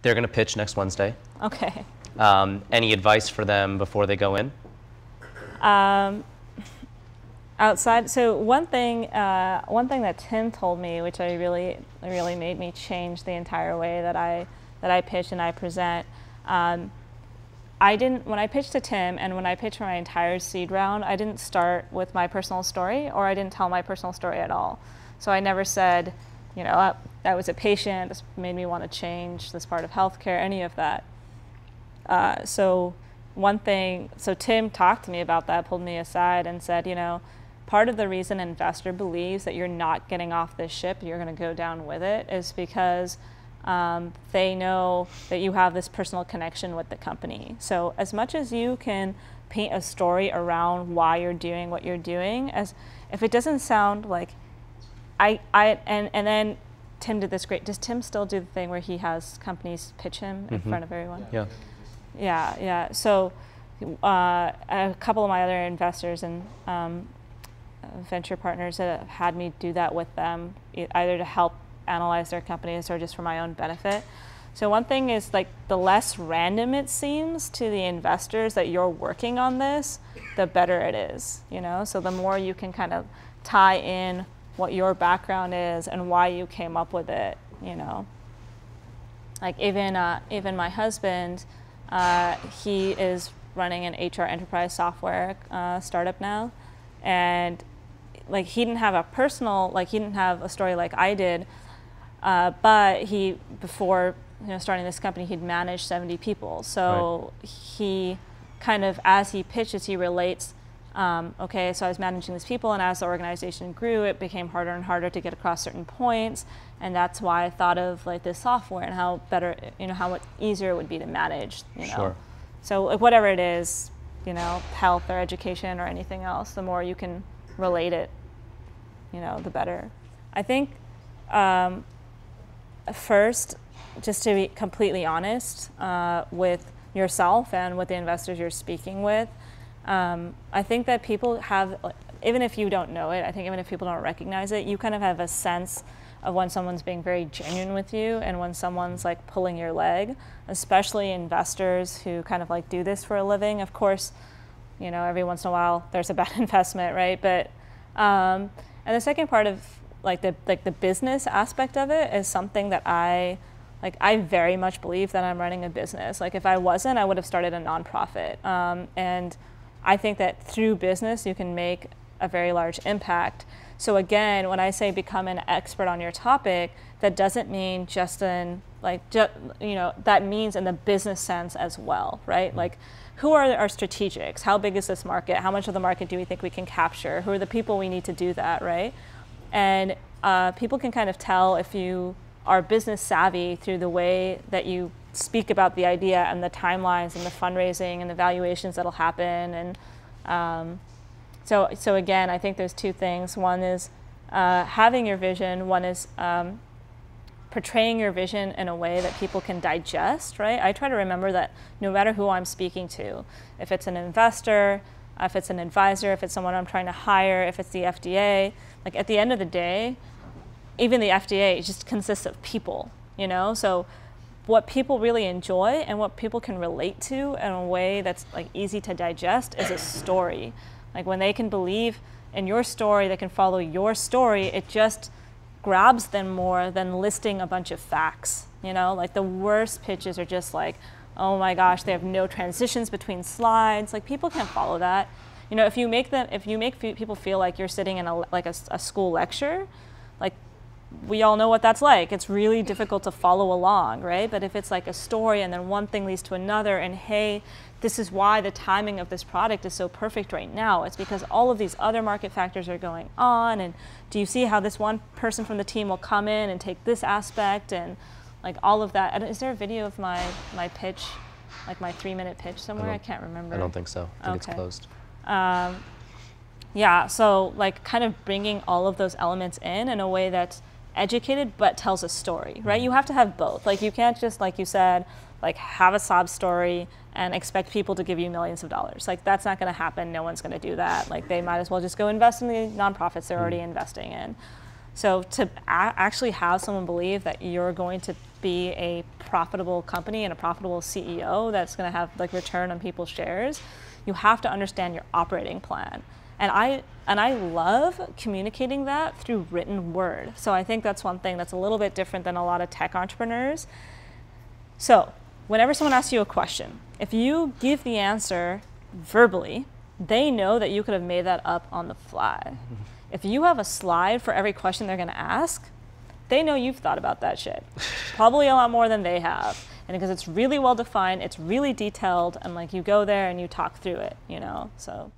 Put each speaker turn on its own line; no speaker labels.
They're going to pitch next Wednesday.
Okay.
Any advice for them before they go in?
Outside, so one thing that Tim told me, which really made me change the entire way that I pitch and I present. When I pitched to Tim and when I pitched for my entire seed round, I didn't start with my personal story, or I didn't tell my personal story at all. So I never said, you know, I was a patient, this made me want to change this part of healthcare, any of that. So Tim talked to me about that, pulled me aside and said, you know, part of the reason an investor believes that you're not getting off this ship, you're going to go down with it, is because they know that you have this personal connection with the company. So as much as you can paint a story around why you're doing what you're doing, as if it doesn't sound like and then Tim did this great. Does Tim still do the thing where he has companies pitch him in front of everyone?
Yeah.
Yeah. So a couple of my other investors and venture partners have had me do that with them, either to help analyze their companies or just for my own benefit. So one thing is, like, the less random it seems to the investors that you're working on this, the better it is, you know? So the more you can kind of tie in what your background is and why you came up with it, you know? Like even my husband, he is running an HR enterprise software startup now, and like he didn't have a story like I did, but before starting this company, he'd managed 70 people. So he kind of, as he pitches, he relates, okay, so I was managing these people, and as the organization grew, it became harder and harder to get across certain points, and that's why I thought of like this software and how better, how much easier it would be to manage,
Sure.
So like whatever it is, health or education or anything else, the more you can relate it, the better. I think first, just to be completely honest with yourself and with the investors you're speaking with, I think that people have, even if you don't know it, I think even if people don't recognize it, you kind of have a sense of when someone's being very genuine with you and when someone's like pulling your leg, especially investors who kind of like do this for a living. Of course, every once in a while there's a bad investment, right? But and the second part of the business aspect of it is something that I very much believe that I'm running a business. Like if I wasn't, I would have started a nonprofit. And I think that through business you can make a very large impact. So again, when I say become an expert on your topic, that doesn't mean just in that means in the business sense as well, right? Like, who are our strategics? How big is this market? How much of the market do we think we can capture? Who are the people we need to do that, right? And people can kind of tell if you are business savvy through the way that you speak about the idea and the timelines and the fundraising and the valuations that'll happen. And so again, I think there's two things. One is having your vision. One is portraying your vision in a way that people can digest, right? I try to remember that no matter who I'm speaking to, if it's an investor, if it's an advisor, if it's someone I'm trying to hire, if it's the FDA, like at the end of the day, even the FDA just consists of people, So what people really enjoy and what people can relate to in a way that's like easy to digest is a story. Like when they can believe in your story, they can follow your story, it just grabs them more than listing a bunch of facts, Like the worst pitches are just like, oh my gosh, they have no transitions between slides. Like people can't follow that. If you make people feel like you're sitting in a school lecture, like we all know what that's like. It's really difficult to follow along, right? But if it's like a story and then one thing leads to another, and hey, this is why the timing of this product is so perfect right now. It's because all of these other market factors are going on, and do you see how this one person from the team will come in and take this aspect and like all of that. Is there a video of my pitch, like my 3-minute pitch somewhere? I can't remember.
I don't think so. I think it's closed.
Yeah, so like kind of bringing all of those elements in a way that's educated but tells a story, right? You have to have both. Like you can't just, like you said, like have a sob story and expect people to give you millions of dollars. Like that's not going to happen. No one's going to do that. Like they might as well just go invest in the nonprofits they're already investing in. So to actually have someone believe that you're going to be a profitable company and a profitable CEO that's going to have like return on people's shares, you have to understand your operating plan. And I love communicating that through written word. So I think that's one thing that's a little bit different than a lot of tech entrepreneurs. So whenever someone asks you a question, if you give the answer verbally, they know that you could have made that up on the fly. If you have a slide for every question they're going to ask, they know you've thought about that shit. Probably a lot more than they have. And because it's really well defined, it's really detailed, and like you go there and you talk through it, you know, so.